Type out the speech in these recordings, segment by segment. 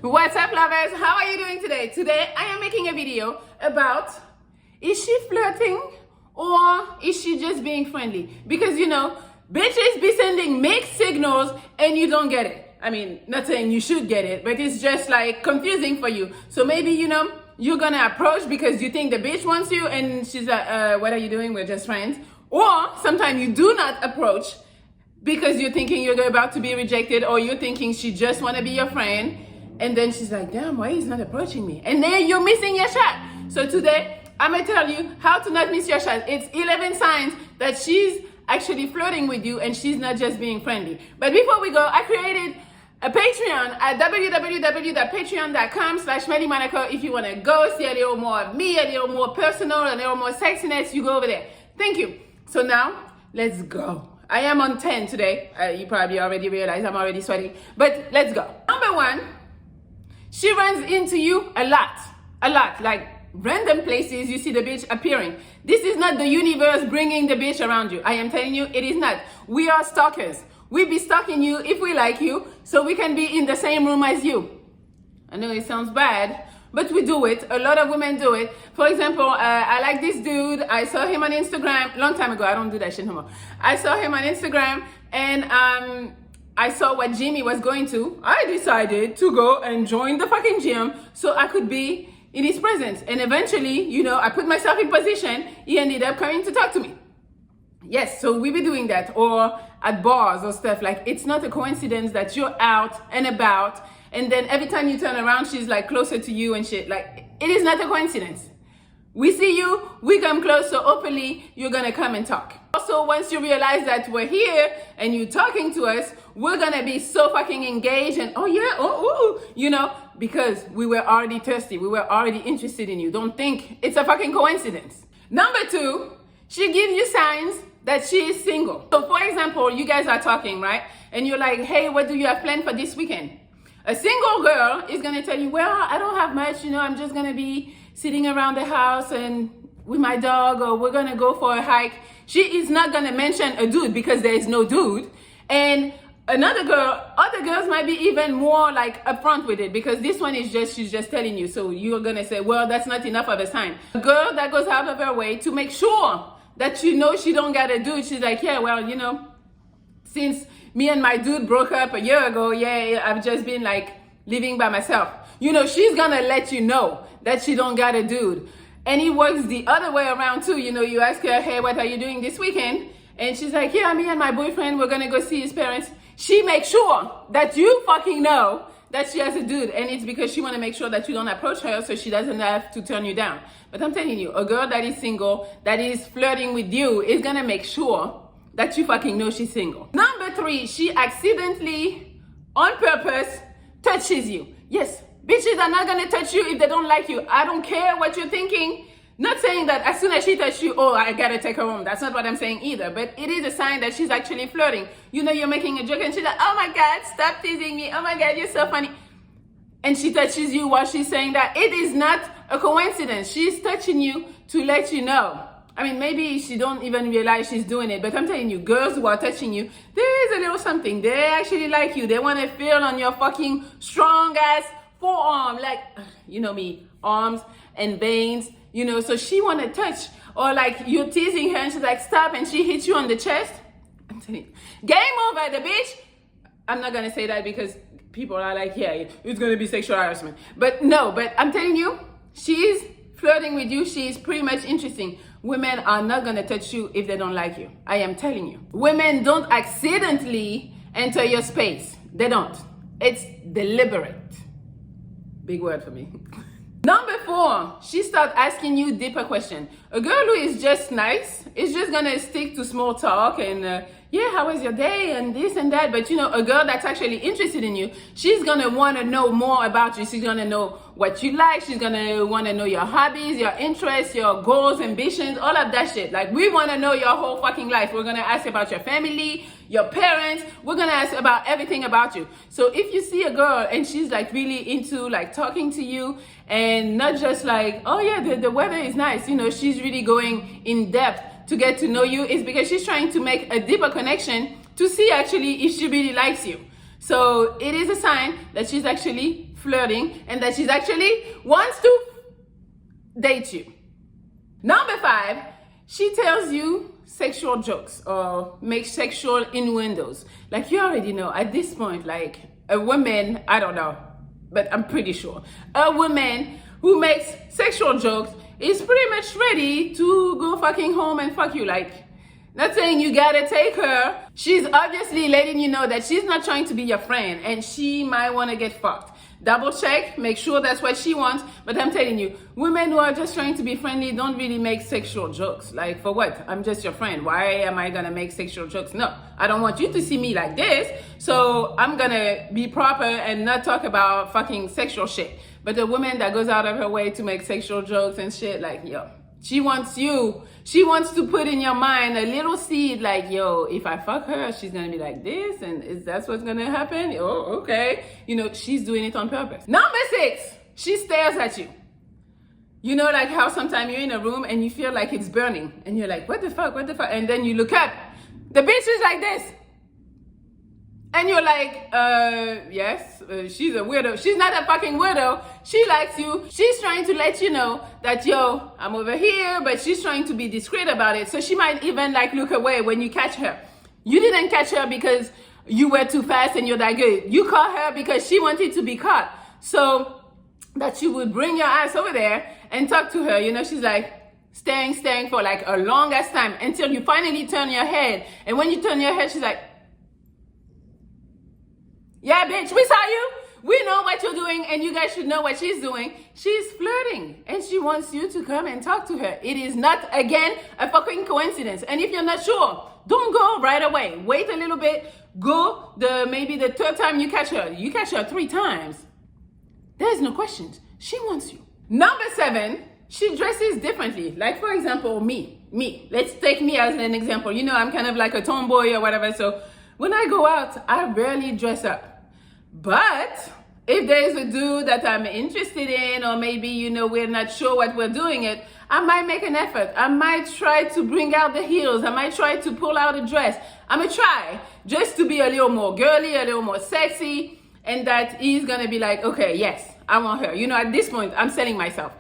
What's up, lovers? How are you doing today? Today I am making a video about, is she flirting or is she just being friendly? Because bitches be sending mixed signals and you don't get it. I mean, not saying you should get it, but it's just like confusing for you. So maybe you're gonna approach because you think the bitch wants you and she's like, what are you doing? We're just friends. Or sometimes you do not approach because you're thinking you're about to be rejected, or you're thinking she just want to be your friend, and then she's like, damn, why he's not approaching me? And then you're missing your shot. So today I'm gonna tell you how to not miss your shot. It's 11 signs that she's actually flirting with you and she's not just being friendly. But before we go, I created a Patreon at www.patreon.com/Melli Monaco. If you want to go see a little more of me, a little more personal, a little more sexiness, you go over there. Thank you. So now let's go. I am on 10 today. You probably already realized I'm already sweating, but let's go. Number one, she runs into you a lot, like random places you see the bitch appearing. This is not the universe bringing the bitch around you. I am telling you, it is not. We are stalkers. We be stalking you if we like you, so we can be in the same room as you. I know it sounds bad, but we do it. A lot of women do it. For example, I like this dude. I saw him on Instagram long time ago. I don't do that shit no more. I saw him on Instagram, and I saw what gym he was going to. I decided to go and join the fucking gym so I could be in his presence. And eventually, I put myself in position. He ended up coming to talk to me. Yes, so we be doing that. Or at bars or stuff. Like, it's not a coincidence that you're out and about, and then every time you turn around, she's like closer to you and shit. Like, it is not a coincidence. We see you, we come close, so openly, you're gonna come and talk. Also, once you realize that we're here and you're talking to us, we're gonna be so fucking engaged and, oh yeah, because we were already thirsty. We were already interested in you. Don't think it's a fucking coincidence. Number two, she gives you signs that she is single. So for example, you guys are talking, right? And you're like, hey, what do you have planned for this weekend? A single girl is gonna tell you, well, I don't have much, I'm just gonna be sitting around the house and with my dog, or we're gonna go for a hike. She is not gonna mention a dude because there is no dude. And other girls might be even more like upfront with it, because this one is she's just telling you. So you're gonna say, well, that's not enough of a sign. A girl that goes out of her way to make sure that she don't got a dude, she's like, yeah, well, since me and my dude broke up a year ago, yeah, I've just been like living by myself. She's gonna let you know that she don't got a dude. And it works the other way around too. You ask her, hey, what are you doing this weekend? And she's like, yeah, me and my boyfriend, we're gonna go see his parents. She makes sure that you fucking know that she has a dude, and it's because she want to make sure that you don't approach her so she doesn't have to turn you down. But I'm telling you, a girl that is single, that is flirting with you, is gonna make sure that you fucking know she's single. Number three, she accidentally, on purpose, touches you. Yes, bitches are not gonna touch you if they don't like you. I don't care what you're thinking. Not saying that as soon as she touches you, oh, I gotta take her home. That's not what I'm saying either. But it is a sign that she's actually flirting. You're making a joke and she's like, oh my God, stop teasing me. Oh my God, you're so funny. And she touches you while she's saying that. It is not a coincidence. She's touching you to let you know. I mean, maybe she don't even realize she's doing it, but I'm telling you, girls who are touching you, there is a little something. They actually like you. They want to feel on your fucking strong ass forearm, like, me, arms and veins, so she want to touch. Or like you're teasing her and she's like, stop, and she hits you on the chest. I'm telling you, game over, the bitch. I'm not going to say that because people are like, yeah, it's going to be sexual harassment. But no, but I'm telling you, she's flirting with you. She's pretty much interesting. Women are not going to touch you if they don't like you. I am telling you. Women don't accidentally enter your space. They don't. It's deliberate. Big word for me. Number four, she starts asking you deeper questions. A girl who is just nice is just gonna stick to small talk and yeah, how was your day and this and that. But a girl that's actually interested in you, she's gonna want to know more about you. She's gonna know what you like. She's gonna want to know your hobbies, your interests, your goals, ambitions, all of that shit. Like, we want to know your whole fucking life. We're gonna ask about your family, your parents. We're gonna ask about everything about you. So if you see a girl and she's like really into like talking to you, and not just like, oh yeah, the weather is nice, she's really going in depth to get to know you, is because she's trying to make a deeper connection to see actually if she really likes you. So it is a sign that she's actually flirting, and that she's actually wants to date you. Number 5, she tells you sexual jokes or makes sexual innuendos. Like, you already know at this point, like a woman, I don't know, but I'm pretty sure a woman who makes sexual jokes is pretty much ready to go fucking home and fuck you. Like, not saying you gotta take her. She's obviously letting you know that she's not trying to be your friend and she might want to get fucked. Double check, make sure that's what she wants. But I'm telling you, women who are just trying to be friendly don't really make sexual jokes. Like, for what? I'm just your friend. Why am I gonna make sexual jokes? No, I don't want you to see me like this. So I'm gonna be proper and not talk about fucking sexual shit. But the woman that goes out of her way to make sexual jokes and shit, like, yo, she wants you. She wants to put in your mind a little seed like, yo, if I fuck her, she's gonna be like this, and is that what's gonna happen? Oh, okay. You know, she's doing it on purpose. Number 6, she stares at you. You know, like how sometimes you're in a room and you feel like it's burning, and you're like, what the fuck? And then you look up, the bitch is like this. And you're like, yes, she's a weirdo. She's not a fucking weirdo. She likes you. She's trying to let you know that, yo, I'm over here, but she's trying to be discreet about it. So she might even like look away when you catch her. You didn't catch her because you were too fast and you're that good. You caught her because she wanted to be caught. So that you would bring your ass over there and talk to her. You know, she's like, staring for like a long ass time until you finally turn your head. And when you turn your head, she's like, yeah, bitch, we saw you. We know what you're doing, and you guys should know what she's doing. She's flirting, and she wants you to come and talk to her. It is not, again, a fucking coincidence. And if you're not sure, don't go right away. Wait a little bit. Go maybe the 3rd time you catch her. You catch her 3 times. There's no questions. She wants you. Number 7, she dresses differently. Like, for example, me. Let's take me as an example. You know, I'm kind of like a tomboy or whatever, so when I go out, I rarely dress up. But if there's a dude that I'm interested in, or maybe, you know, we're not sure what we're doing it, I might make an effort. I might try to bring out the heels. I might try to pull out a dress. I'm gonna try just to be a little more girly, a little more sexy, and that he's gonna be like, okay, yes, I want her. You know, at this point, I'm selling myself.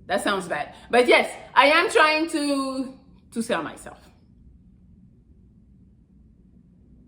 That sounds bad. But yes, I am trying to sell myself.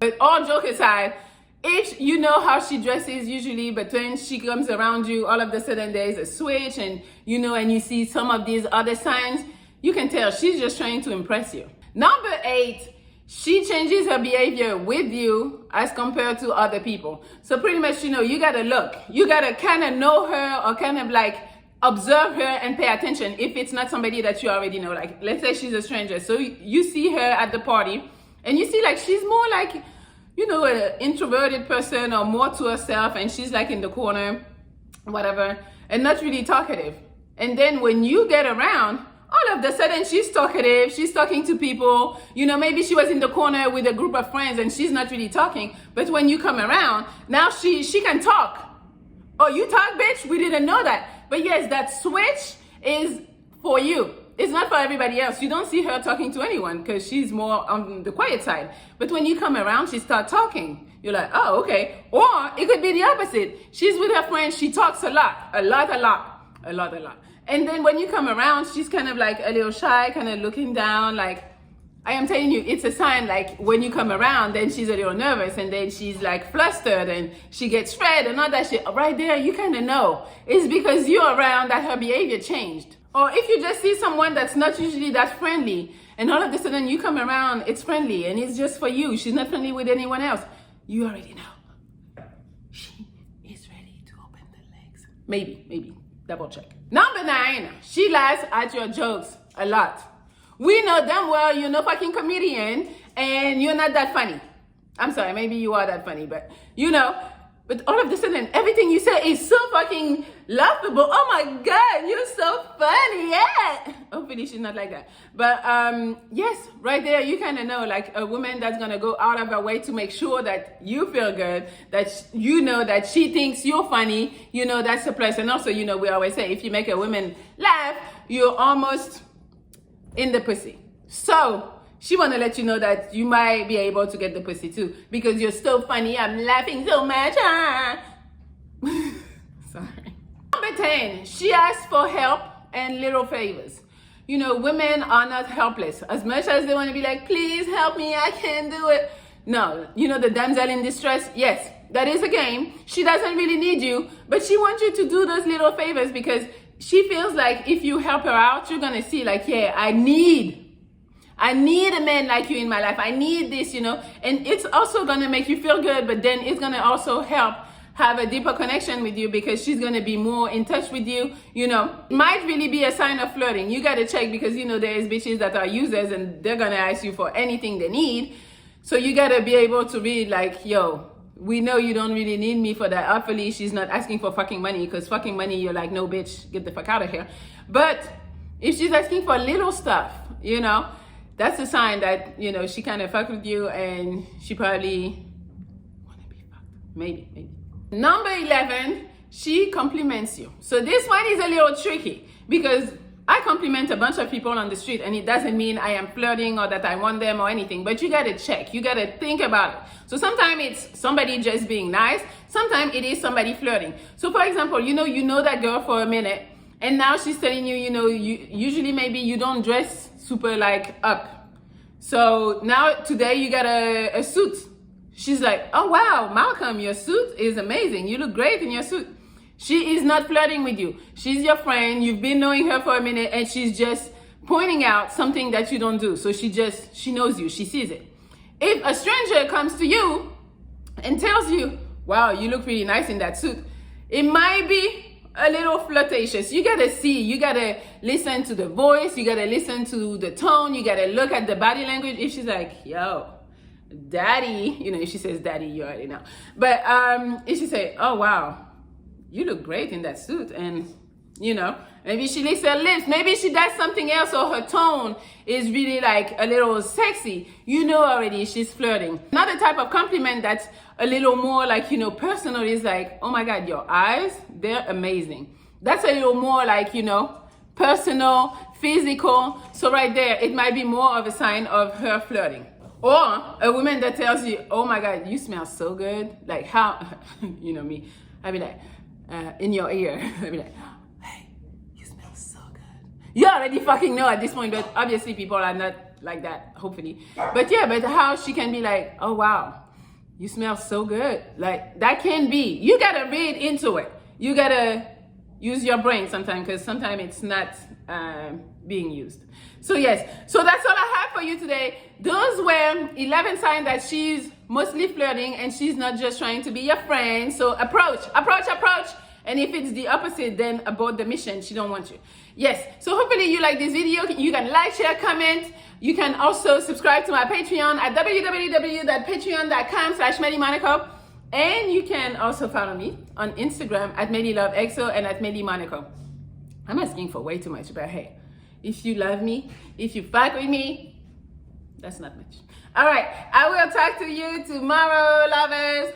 But all joke aside, if you know how she dresses usually, but when she comes around you, all of a sudden there's a switch, and you know, and you see some of these other signs, you can tell she's just trying to impress you. Number 8, she changes her behavior with you as compared to other people. So pretty much, you know, you gotta look. You gotta kind of know her, or kind of like observe her and pay attention if it's not somebody that you already know. Like, let's say she's a stranger. So you see her at the party, and you see like she's more like, you know, an introverted person or more to herself, and she's like in the corner, whatever, and not really talkative. And then when you get around, all of a sudden she's talkative, she's talking to people. You know, maybe she was in the corner with a group of friends and she's not really talking, but when you come around, now she can talk. Oh, you talk, bitch? We didn't know that. But yes, that switch is for you. It's not for everybody else. You don't see her talking to anyone because she's more on the quiet side. But when you come around, she starts talking. You're like, oh, okay. Or it could be the opposite. She's with her friends. She talks a lot. And then when you come around, she's kind of like a little shy, kind of looking down. Like, I am telling you, it's a sign. Like, when you come around, then she's a little nervous, and then she's like flustered, and she gets red and all that shit. Right there, you kind of know. It's because you're around that her behavior changed. Or if you just see someone that's not usually that friendly, and all of a sudden you come around, it's friendly, and it's just for you. She's not friendly with anyone else. You already know. She is ready to open the legs. Maybe. Double check. Number 9, she laughs at your jokes a lot. We know damn well you're no fucking comedian, and you're not that funny. I'm sorry, maybe you are that funny, but you know. But all of a sudden, everything you say is so fucking laughable. Oh my God, you're so funny, yeah. Hopefully she's not like that. But yes, right there, you kind of know, like a woman that's gonna go out of her way to make sure that you feel good, that you know that she thinks you're funny, you know, that's a plus. And also, you know, we always say, if you make a woman laugh, you're almost in the pussy. So she want to let you know that you might be able to get the pussy too, because you're so funny. I'm laughing so much. Sorry. Number 10, she asks for help and little favors. You know, women are not helpless. As much as they want to be like, please help me, I can't do it. No, you know, the damsel in distress, yes, that is a game. She doesn't really need you, but she wants you to do those little favors because she feels like if you help her out, you're going to see like, yeah, I need a man like you in my life. I need this, you know, and it's also going to make you feel good, but then it's going to also help have a deeper connection with you because she's going to be more in touch with you. You know, it might really be a sign of flirting. You got to check because, you know, there's bitches that are users and they're going to ask you for anything they need. So you got to be able to be like, yo, we know you don't really need me for that. Hopefully she's not asking for fucking money, because fucking money, you're like, no, bitch, get the fuck out of here. But if she's asking for little stuff, you know, that's a sign that, you know, she kind of fuck with you and she probably want to be fucked. Maybe. Number 11, she compliments you. So this one is a little tricky because I compliment a bunch of people on the street and it doesn't mean I am flirting or that I want them or anything, but you got to check, you got to think about it. So sometimes it's somebody just being nice, sometimes it is somebody flirting. So for example, you know that girl for a minute and now she's telling you, you know, usually maybe you don't dress super like up. So now today you got a suit. She's like, oh wow, Malcolm, your suit is amazing. You look great in your suit. She is not flirting with you. She's your friend. You've been knowing her for a minute and she's just pointing out something that you don't do. So she knows you, she sees it. If a stranger comes to you and tells you, wow, you look really nice in that suit, it might be a little flirtatious. You gotta see, you gotta listen to the voice, you gotta listen to the tone, you gotta look at the body language. If she's like, yo, daddy, you know, if she says daddy, you already know. But if she say, oh wow, you look great in that suit, and you know, maybe she licks her lips, maybe she does something else, or her tone is really like a little sexy, you know already she's flirting. Another type of compliment that's a little more like, you know, personal is like, oh my god, your eyes, they're amazing. That's a little more like, you know, personal, physical. So right there, it might be more of a sign of her flirting. Or a woman that tells you, oh my god, you smell so good. Like how, you know me, I'd be like, in your ear, I'd be like, hey, you smell so good. You already fucking know at this point, but obviously people are not like that, hopefully. But yeah, but how she can be like, oh wow, you smell so good. Like that can be, you gotta read into it. You gotta use your brain sometimes, because sometimes it's not being used. So yes, so that's all I have for you today. Those were 11 signs that she's mostly flirting and she's not just trying to be your friend. So approach. And if it's the opposite, then abort the mission. She don't want you. Yes, so hopefully you like this video. You can like, share, comment. You can also subscribe to my Patreon at www.patreon.com/MelliMonaco. And you can also follow me on Instagram at MelliLoveXO and at MelliMonaco. I'm asking for way too much, but hey, if you love me, if you fuck with me, that's not much. All right, I will talk to you tomorrow, lovers.